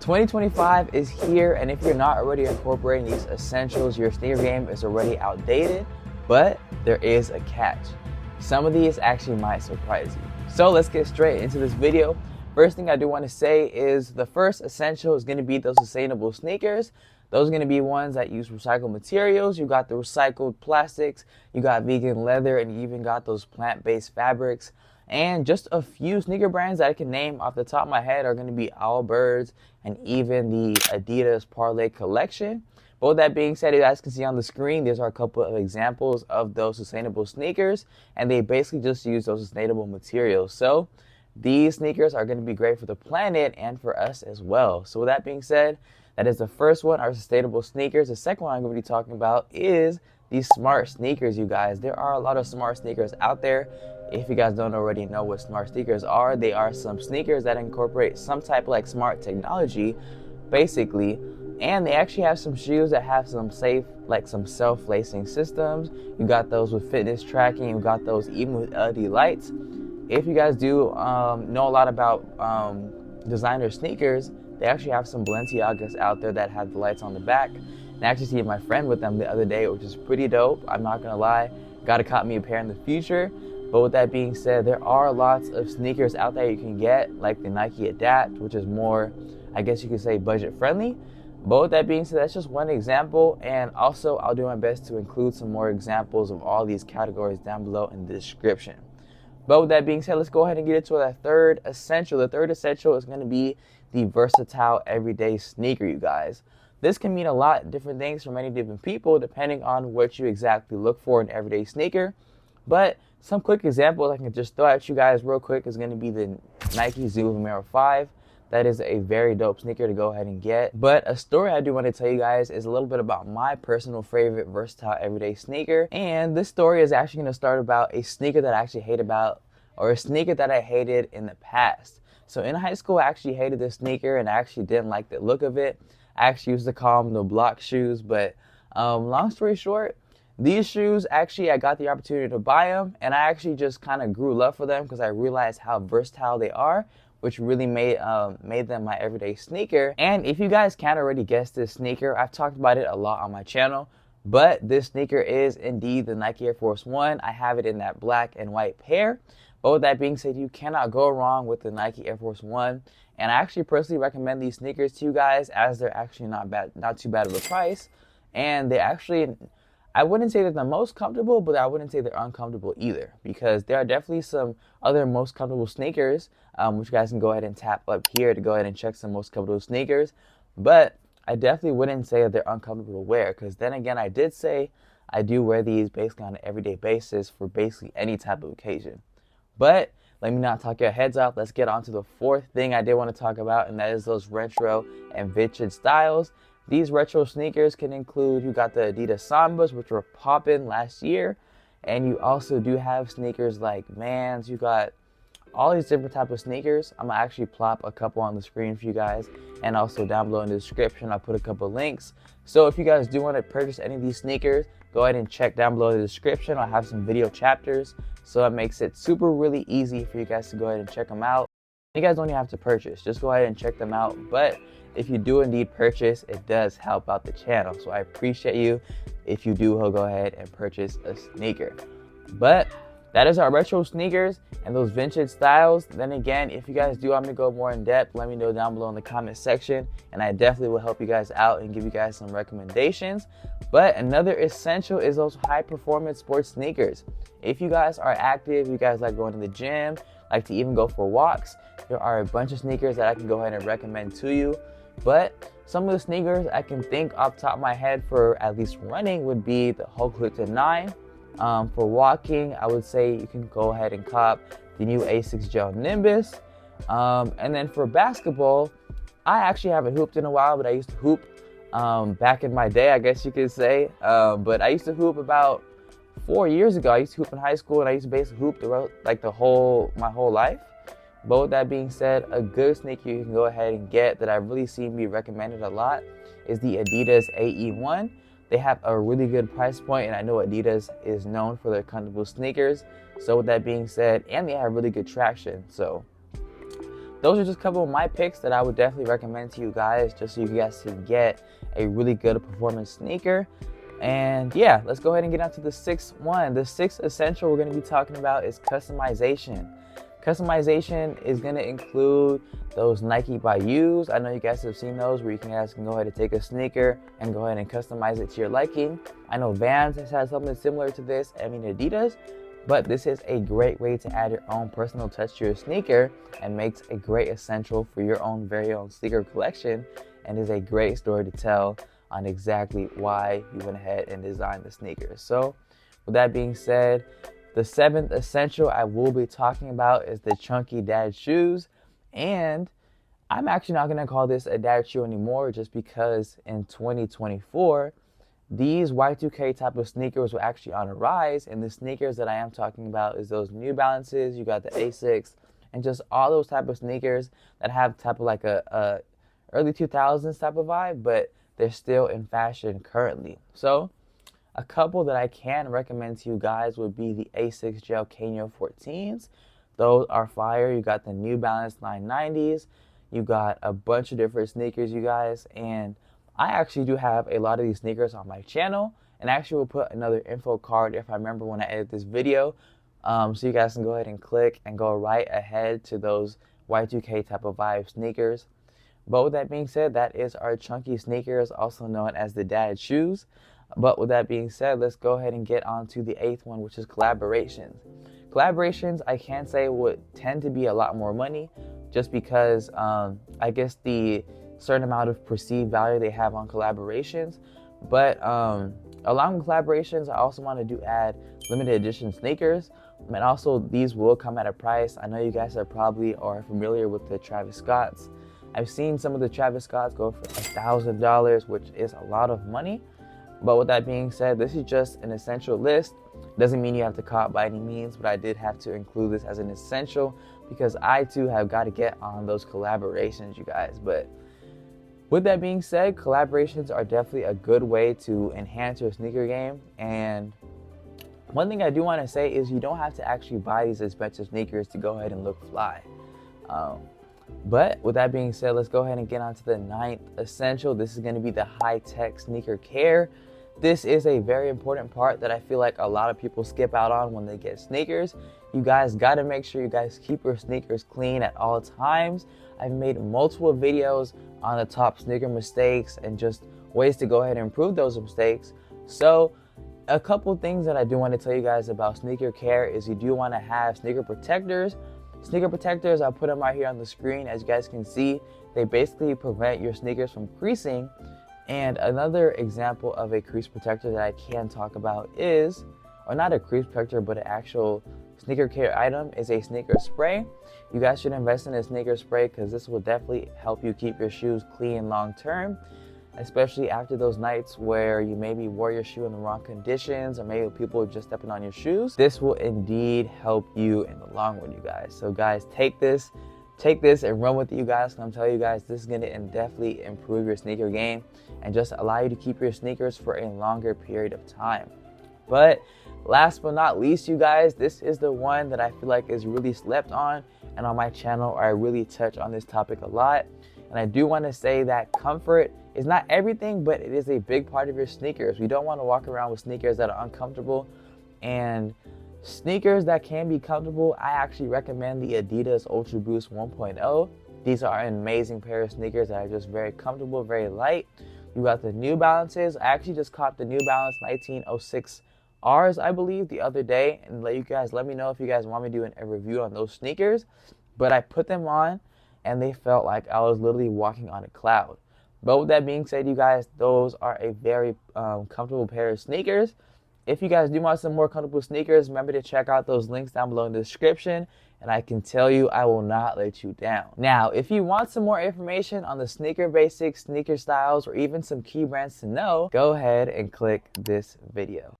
2025 is here, and if you're not already incorporating these essentials, your sneaker game is already outdated, but there is a catch. Some of these actually might surprise you. So let's get straight into this video. First thing I do want to say is the first essential is going to be those sustainable sneakers. Those are going to be ones that use recycled materials. You got the recycled plastics, you got vegan leather, and you even got those plant-based fabrics. And just a few sneaker brands that I can name off the top of my head are going to be Allbirds and even the Adidas Parlay collection. But with that being said, you guys can see on the screen, these are a couple of examples of those sustainable sneakers, and they basically just use those sustainable materials. So these sneakers are going to be great for the planet and for us as well. So with that being said, that is the first one, our sustainable sneakers. The second one I'm going to be talking about is these smart sneakers, you guys. There are a lot of smart sneakers out there. If you guys don't already know what smart sneakers are, they are some sneakers that incorporate some type of like smart technology, basically. And they actually have some shoes that have some safe, like some self-lacing systems. You got those with fitness tracking. You got those even with LED lights. If you guys do know a lot about designer sneakers, they actually have some Balenciagas out there that have the lights on the back. And I actually see my friend with them the other day, which is pretty dope. I'm not gonna lie. Gotta cop me a pair in the future. But with that being said, there are lots of sneakers out there you can get, like the Nike Adapt, which is more, I guess you could say, budget friendly. But with that being said, that's just one example. And also, I'll do my best to include some more examples of all these categories down below in the description. But with that being said, let's go ahead and get into that third essential. The third essential is going to be the versatile everyday sneaker, you guys. This can mean a lot of different things for many different people, depending on what you exactly look for in an everyday sneaker. But some quick examples I can just throw at you guys real quick is going to be the Nike Zoom Vomero 5. That is a very dope sneaker to go ahead and get. But a story I do want to tell you guys is a little bit about my personal favorite versatile everyday sneaker. And this story is actually going to start about a sneaker that I actually hate about, or a sneaker that I hated in the past. So in high school, I actually hated this sneaker and I actually didn't like the look of it. I actually used to call them the block shoes, but long story short, these shoes, actually, I got the opportunity to buy them, and I actually just kind of grew love for them because I realized how versatile they are, which really made them my everyday sneaker. And if you guys can't already guess this sneaker, I've talked about it a lot on my channel, but this sneaker is indeed the Nike Air Force One. I have it in that black and white pair. But with that being said, you cannot go wrong with the Nike Air Force One. And I actually personally recommend these sneakers to you guys, as they're actually not too bad of a price. And they actually, I wouldn't say they're the most comfortable, but I wouldn't say they're uncomfortable either, because there are definitely some other most comfortable sneakers, which you guys can go ahead and tap up here to go ahead and check some most comfortable sneakers. But I definitely wouldn't say that they're uncomfortable to wear, because then again, I did say I do wear these basically on an everyday basis for basically any type of occasion. But let me not talk your heads off. Let's get on to the fourth thing I did want to talk about, and that is those retro and vintage styles. These retro sneakers can include, you got the Adidas Sambas, which were popping last year. And you also do have sneakers like Vans. You got all these different types of sneakers. I'm going to actually plop a couple on the screen for you guys. And also down below in the description, I'll put a couple links. So if you guys do want to purchase any of these sneakers, go ahead and check down below in the description. I'll have some video chapters. So it makes it really easy for you guys to go ahead and check them out. You guys don't even have to purchase. Just go ahead and check them out. But if you do indeed purchase, it does help out the channel. So I appreciate you if you do go ahead and purchase a sneaker. But that is our retro sneakers and those vintage styles. Then again, if you guys do want me to go more in depth, let me know down below in the comment section, and I definitely will help you guys out and give you guys some recommendations. But another essential is those high performance sports sneakers. If you guys are active, you guys like going to the gym, like to even go for walks, there are a bunch of sneakers that I can go ahead and recommend to you. But some of the sneakers I can think off the top of my head for at least running would be the Hulk Clifton 9. For walking, I would say you can go ahead and cop the new A6 Gel Nimbus. And then for basketball, I actually haven't hooped in a while, but I used to hoop back in my day, I guess you could say. But I used to hoop about 4 years ago. I used to hoop in high school, and I used to basically hoop my whole life. But with that being said, a good sneaker you can go ahead and get that I've really seen be recommended a lot is the Adidas AE1. They have a really good price point, and I know Adidas is known for their comfortable sneakers. So with that being said, and they have really good traction. So those are just a couple of my picks that I would definitely recommend to you guys, just so you guys can get a really good performance sneaker. And yeah, let's go ahead and get on to the sixth one. The sixth essential we're going to be talking about is customization. Customization is going to include those Nike by Yous. I know you guys have seen those, where you guys can go ahead and take a sneaker and go ahead and customize it to your liking. I know Vans has had something similar to this, I mean Adidas, but this is a great way to add your own personal touch to your sneaker and makes a great essential for your own very own sneaker collection, and is a great story to tell on exactly why you went ahead and designed the sneakers. So with that being said, the seventh essential I will be talking about is the chunky dad shoes. And I'm actually not going to call this a dad shoe anymore, just because in 2024, these Y2K type of sneakers were actually on a rise. And the sneakers that I am talking about is those New Balances, you got the Asics, and just all those type of sneakers that have type of like a early 2000s type of vibe, but they're still in fashion currently. So a couple that I can recommend to you guys would be the Asics Gel Canyo 14s. Those are fire. You got the New Balance 990s. You got a bunch of different sneakers, you guys. And I actually do have a lot of these sneakers on my channel. And actually will put another info card if I remember when I edit this video. So you guys can go ahead and click and go right ahead to those Y2K type of vibe sneakers. But with that being said, that is our chunky sneakers, also known as the dad shoes. But with that being said, let's go ahead and get on to the eighth one, which is collaborations. Collaborations, I can say, would tend to be a lot more money, just because I guess the certain amount of perceived value they have on collaborations. But along with collaborations, I also want to add limited edition sneakers. And also these will come at a price. I know you guys are probably familiar with the Travis Scotts. I've seen some of the Travis Scotts go for $1,000, which is a lot of money. But with that being said, this is just an essential list. Doesn't mean you have to cop by any means, but I did have to include this as an essential because I too have got to get on those collaborations, you guys. But with that being said, collaborations are definitely a good way to enhance your sneaker game. And one thing I do want to say is you don't have to actually buy these expensive sneakers to go ahead and look fly. But with that being said, let's go ahead and get on to the ninth essential. This is going to be the high-tech sneaker care. This is a very important part that I feel like a lot of people skip out on when they get sneakers. You guys got to make sure you guys keep your sneakers clean at all times. I've made multiple videos on the top sneaker mistakes and just ways to go ahead and improve those mistakes. So a couple things that I do want to tell you guys about sneaker care is you do want to have sneaker protectors. Sneaker protectors, I'll put them right here on the screen. As you guys can see, they basically prevent your sneakers from creasing. And another example of a crease protector that I can talk about is, or not a crease protector, but an actual sneaker care item, is a sneaker spray. You guys should invest in a sneaker spray because this will definitely help you keep your shoes clean long term, especially after those nights where you maybe wore your shoe in the wrong conditions, or maybe people are just stepping on your shoes. This will indeed help you in the long run, you guys. So guys, take this and run with it, you guys. I'm telling you guys, this is going to definitely improve your sneaker game and just allow you to keep your sneakers for a longer period of time. But last but not least, you guys, this is the one that I feel like is really slept on, and on my channel I really touch on this topic a lot. And I do want to say that comfort is not everything, but it is a big part of your sneakers. We don't want to walk around with sneakers that are uncomfortable. And sneakers that can be comfortable, I actually recommend the Adidas Ultra Boost 1.0. These are an amazing pair of sneakers that are just very comfortable, very light. You got the New Balances. I actually just caught the New Balance 1906Rs, I believe, the other day. And let me know if you guys want me to do a review on those sneakers. But I put them on and they felt like I was literally walking on a cloud. But with that being said, you guys, those are a very comfortable pair of sneakers. If you guys do want some more comfortable sneakers, remember to check out those links down below in the description. And I can tell you, I will not let you down. Now, if you want some more information on the sneaker basics, sneaker styles, or even some key brands to know, go ahead and click this video.